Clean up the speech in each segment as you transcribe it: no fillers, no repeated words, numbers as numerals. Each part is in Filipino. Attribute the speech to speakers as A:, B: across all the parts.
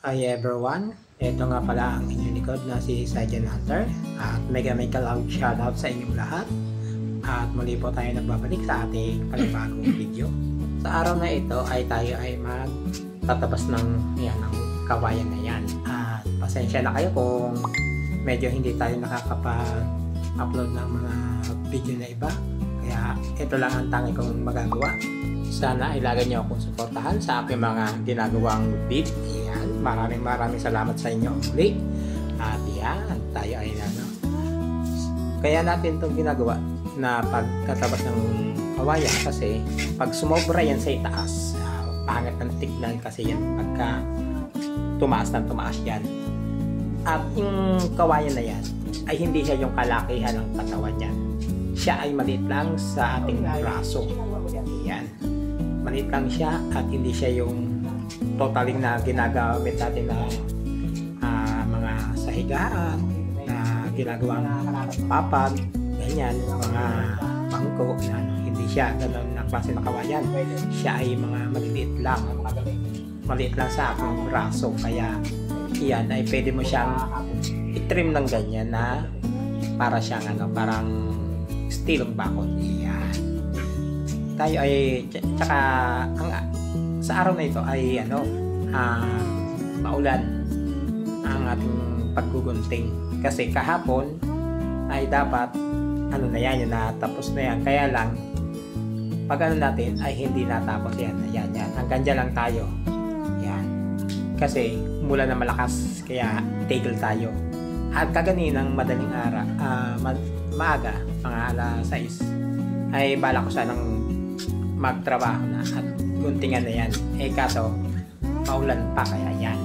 A: Hi everyone, ito nga pala ang inyong likod na si Sergeant Hunter at mega loud shoutout sa inyong lahat at muli po tayo nagbabalik sa ating panibagong video. Sa araw na ito ay tayo ay magtatabas ng kawayan na yan at pasensya na kayo kung medyo hindi tayo nakakapag-upload ng mga video na iba, kaya ito lang ang tangi kong magagawa. Sana ay lagi niyo akong suportahan sa aking mga ginagawang video. Yan, maraming salamat sa inyo muli. At yan, tayo ay kaya natin itong ginagawa na pagkatabas ng kawayan kasi pag sumobra yan sa itaas, pangit ng tignan kasi yan pagka tumaas ng tumaas yan. At yung kawayan na yan ay hindi siya yung kalakihan ng katawan yan. Siya ay maliit lang sa ating braso. Yan. Maliit lang siya at hindi siya yung totally na ginagamit natin na mga sahigaan na ginagawang papag, ganyan, mga bangko na hindi siya ganun na klase na kawayan. Siya ay mga maliit lang sa aking braso, kaya yan ay pwede mo siyang i-trim ng ganyan na para siyang parang steel bakod. Yan. Tayo ay tsaka sa araw na ito ay maulan ang ating paggugunting kasi kahapon ay dapat na yan yung natapos na yan, kaya lang pag natin ay hindi natapos yan hanggang dyan lang tayo yan kasi mula na malakas kaya tigil tayo at kaganinang madaling araw maaga mga alas 6 ay bala ko sanang magtrabaho na at guntingan na yan, kaso maulan pa, kaya yan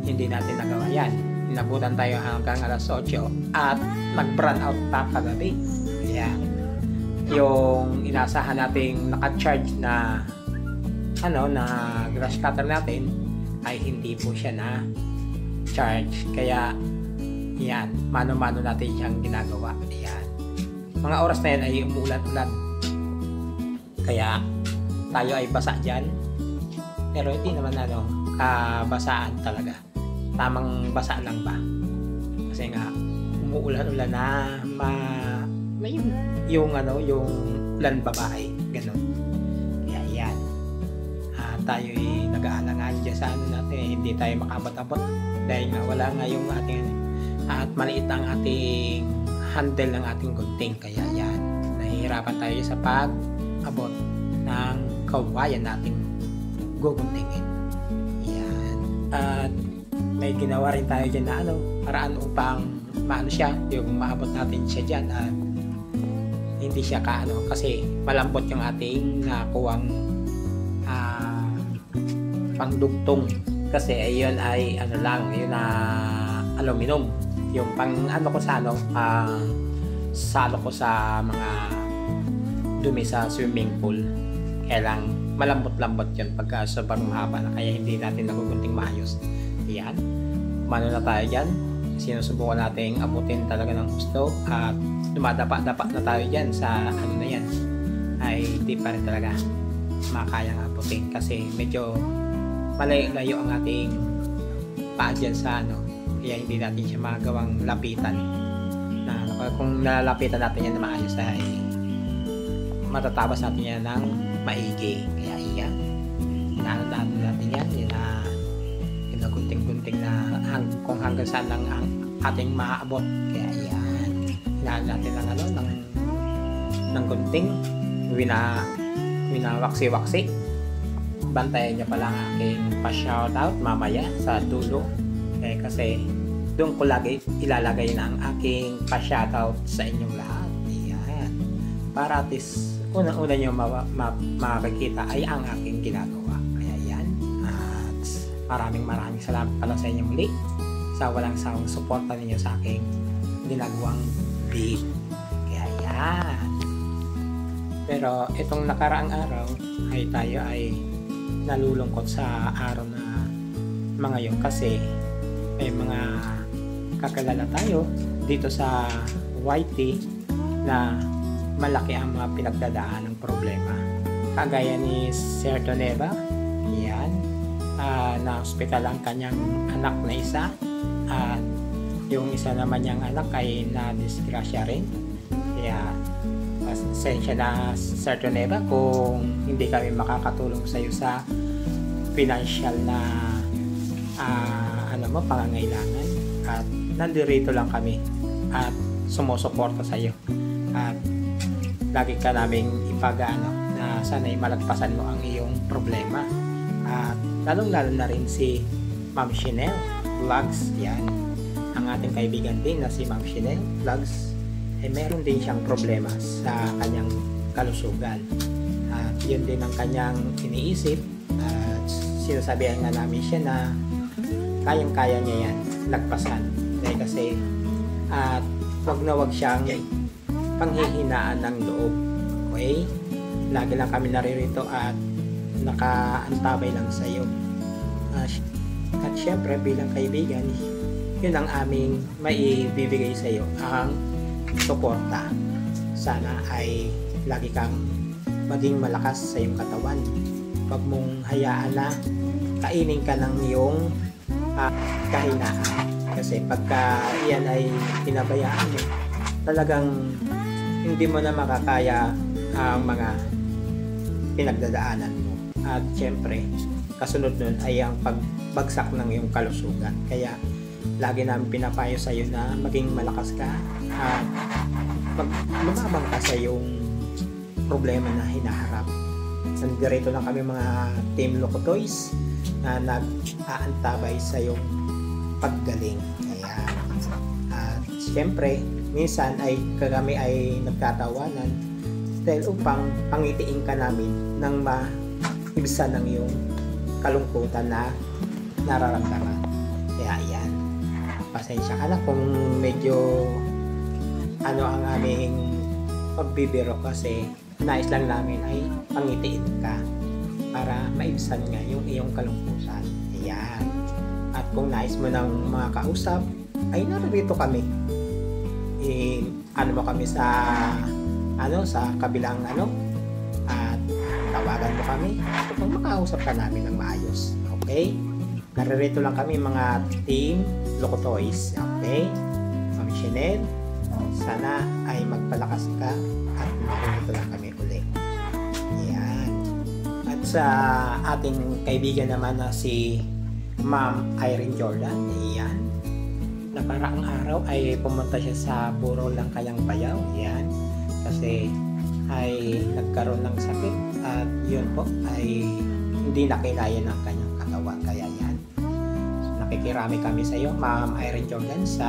A: hindi natin nagawa yan. Inabutan tayo hanggang alas 8 at nag-burn out pa kagabi, kaya yung inasahan nating naka-charge na na grass cutter natin ay hindi po siya na charge, kaya yan, mano-mano natin siyang ginagawa. Yan, mga oras na yan ay umulan-ulan, kaya tayo ay basa dyan, pero hindi naman kabasaan talaga, tamang basa lang ba kasi nga umuulan-ulan na may yung ulan babae ganun, kaya yan tayo ay nag-aalangan dyan sa natin, hindi tayo makabot-abot dahil nga wala nga yung ating at maliit ang ating handle ng ating gunting, kaya yan nahihirapan tayo sa pag-abot ng kawayan nating guguntingin. Yan. At may ginawa rin tayo dyan na paraan upang siya, yung maabot natin siya dyan at hindi siya kasi malambot yung ating nakuwang pangdugtong kasi ayun ay lang yun na aluminum yung pang ko sa salo ko sa mga dumi sa swimming pool, kaya lang malambot-lambot yun pagka sobrang mahaba na, kaya hindi natin nagugunting maayos. Yan, mano na tayo dyan, sinusubukan natin abutin talaga ng gusto at dumadapa-dapa na tayo dyan sa na yan ay di pa rin talaga makayang abutin kasi medyo malayo ang ating paa dyan sa kaya hindi natin siya magawang lapitan na kung nalalapitan natin yan na maayos ay matatabas natin yan ng maigi, kaya iyan inaanodaan natin yan ginagunting-gunting na kung hanggang saan lang ang ating maaabot, kaya iyan inaan natin ng gunting, winawaksi-waksi. Bantayan niya pala ang aking pa-shoutout mamaya sa dulo kasi doon ko lagi ilalagay na ang aking pa-shoutout sa inyong lahat. Iyan, para at least unang-una nyo makikita ay ang aking ginagawa, kaya yan. At maraming salamat pala sa inyo muli sa walang sawang suporta ninyo sa aking ginagawang video, kaya yan. Pero itong nakaraang araw ay tayo ay nalulungkot sa araw na mga yun kasi may mga kakilala tayo dito sa YT na malaki ang mga pinagdadaan ng problema, kagaya ni Sir Toneva. Yan, na hospital ang kanyang anak na isa, at yung isa naman niyang anak ay na-disgrasya rin. Kaya pasensya na Sir Toneva kung hindi kami makakatulong sa iyo sa financial na pangangailangan, at nandito lang kami at sumusuporta sa iyo, at lagi ka naming na sana'y malagpasan mo ang iyong problema. At lalong-lalo na rin si Ma'am Chanel Vlogs, yan, ang ating kaibigan din na si Ma'am Chanel Vlogs, ay meron din siyang problema sa kanyang kalusugan, at yun din ang kanyang iniisip, at sinasabihan nga namin siya na kayang-kaya niya yan lagpasan, dahil kasi at wag siyang panghihinaan ng loob. Okay, lagi lang kami naririto at nakaantabay lang sa iyo, at syempre bilang kaibigan, yun ang aming maibibigay sa iyo, ang suporta. Sana ay lagi kang maging malakas sa iyong katawan. Huwag mong hayaan na kainin ka ng iyong kahinaan, kasi pagka yan ay pinabayaan mo, talagang hindi mo na makakaya ang mga pinagdadaanan mo, at syempre kasunod nun ay ang pagbagsak ng iyong kalusugan. Kaya lagi namin pinapayo sa iyo na maging malakas ka at lumabang ka sa iyong problema na hinaharap. Nandito lang kami mga Team Locotoys na nag-aantabay sa iyong paggaling. Ayan. At syempre minsan ay kami ay nagtatawanan dahil upang pangitiin ka namin nang maibsan ng iyong kalungkutan na nararamdaman. Kaya yan, pasensya ka na kung medyo ang aming pagbibiro, kasi nais lang namin ay pangitiin ka para maibsan nga yung iyong kalungkutan. Ayan. At kung nais mo ng mga kausap, ay narito kami. Mo kami sa sa kabilang at tawagan mo kami upang makausap ka namin ng maayos. Okay? Naririto lang kami mga Team Locotoys. Okay? Ma'am Chanel, sana ay magpalakas ka at naririto lang kami ulit. Yan. At sa ating kaibigan naman na si Ma'am Irene Jordan, yan, na paraang araw ay pumunta siya sa burol ng kanyang bayaw. Yan. Kasi ay nagkaroon ng sakit, at yun po ay hindi nakilaya ng kanyang katawan. Kaya yan, nakikirami kami sa iyo, Ma'am Irene Jordan, sa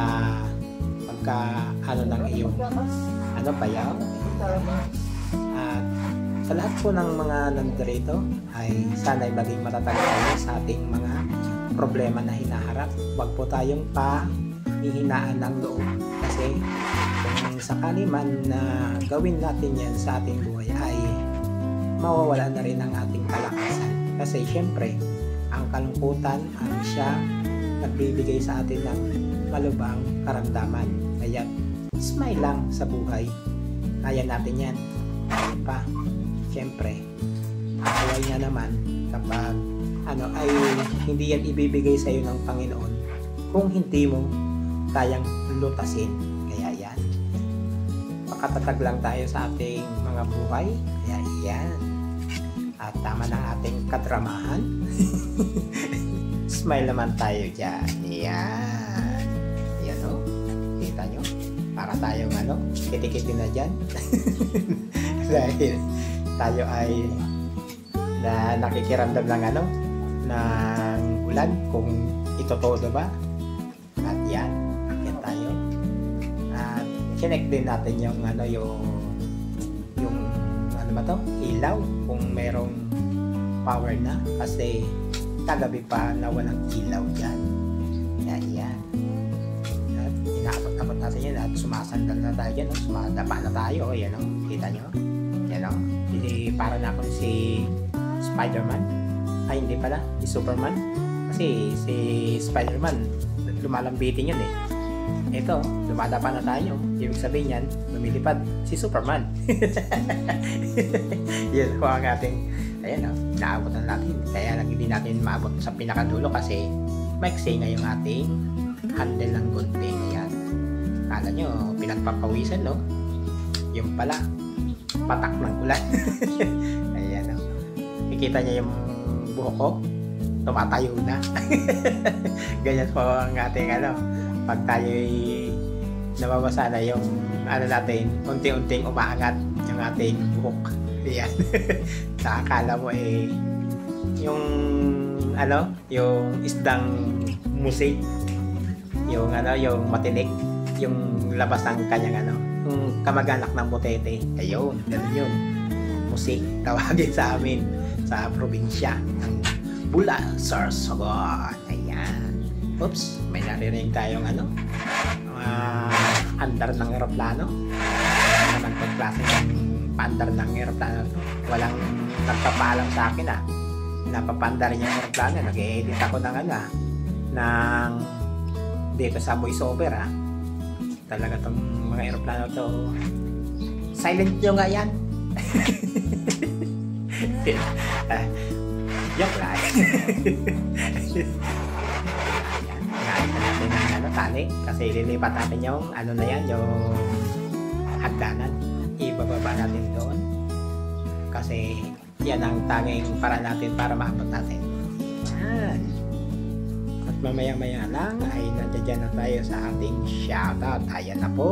A: ng iyong bayaw. At sa lahat po ng mga nandito ay sana'y maging matatag tayo sa ating mga problema na hinaharap. Huwag po tayong hihinaan ng loob, kasi kung sakali man na gawin natin yan sa ating buhay ay mawawala na rin ang ating kalakasan, kasi syempre ang kalungkutan ang siya nagbibigay sa atin ng malubhang karamdaman. Kaya smile lang sa buhay, kaya natin yan. Pa syempre away nga naman kapag ay hindi yan ibibigay sa iyo ng Panginoon kung hindi mo kayang lutasin. Kaya yan, makatatag lang tayo sa ating mga buhay. Kaya yan, at tama ng ating kadramahan. Smile naman tayo dyan. Yan, yan o, kita nyo, para tayong kiti-kiti na dyan. Dahil tayo ay na nakikiramdam ng ng ulan, kung ito todo ba. At yan, yan tayo. At connect din natin yung ilaw, kung merong power na, kasi kagabi pa na walang ilaw dyan. Yan, yan. At inaabot-abot natin yan, at sumasandal na tayo dyan, sumadapa na tayo. Yan o, kita nyo? Yan o, hindi para na ako si Spider-Man. Ay, hindi pala, si Superman. Kasi si Spider-Man lumalambitin yun eh. Ito, lumadapa na tayo. Ibig sabihin yan, lumilipad si Superman. Yun po ang ating ayan o, naabot na natin. Kaya lang hindi natin maabot sa pinakadulo kasi maiksi nga yung ating handle ng gunting. Ayan. Kala nyo, pinagpapawisan, no? Yung pala, patak ng ulan. Ayan o. Kikita niya yung buhok ko, tumatayo na. Ganyan po ang ating pag tayo'y nababasa na yung natin, unti-unting umaangat yung ating buhok. Ayan. Nakakala mo yung yung isdang musik, yung yung matinik, yung labas ng kanyang yung kamag-anak ng butete. Ayun, ganun yun. Musik, tawagin sa amin sa probinsya ng Bula, Sorsogon. Ayan. Oops, may narinig tayong andar ng eroplano. Ano naman itong klase ng paandar ng eroplano to? Walang nagpapaalam sa akin napapandar niya yung eroplano. Nag-e-edit ako ng ng dito sa voiceover Talaga tong mga eroplano to. Silent nyo nga yan. Joke lang. Natin ng tali kasi lilipat natin yung na yan, yung hagdanan. Ibababa natin doon kasi yan ang tanging para natin para maabot natin. Yan. At mamaya-maya lang ay nandiyan na tayo sa ating shoutout. Ayan na po.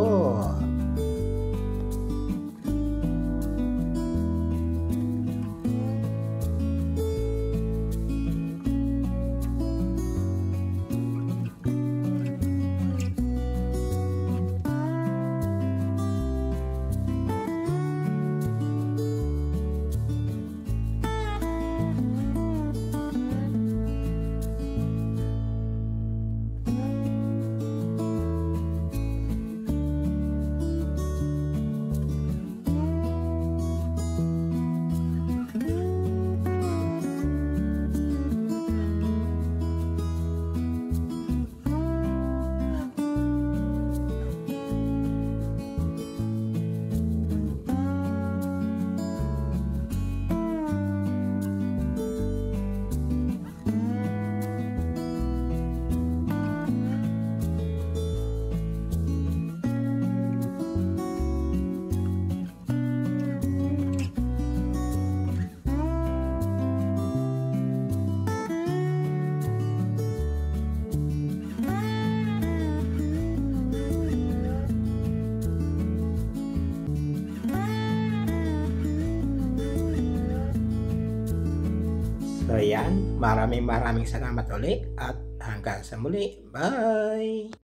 A: So yan, maraming salamat ulit at hanggang sa muli. Bye!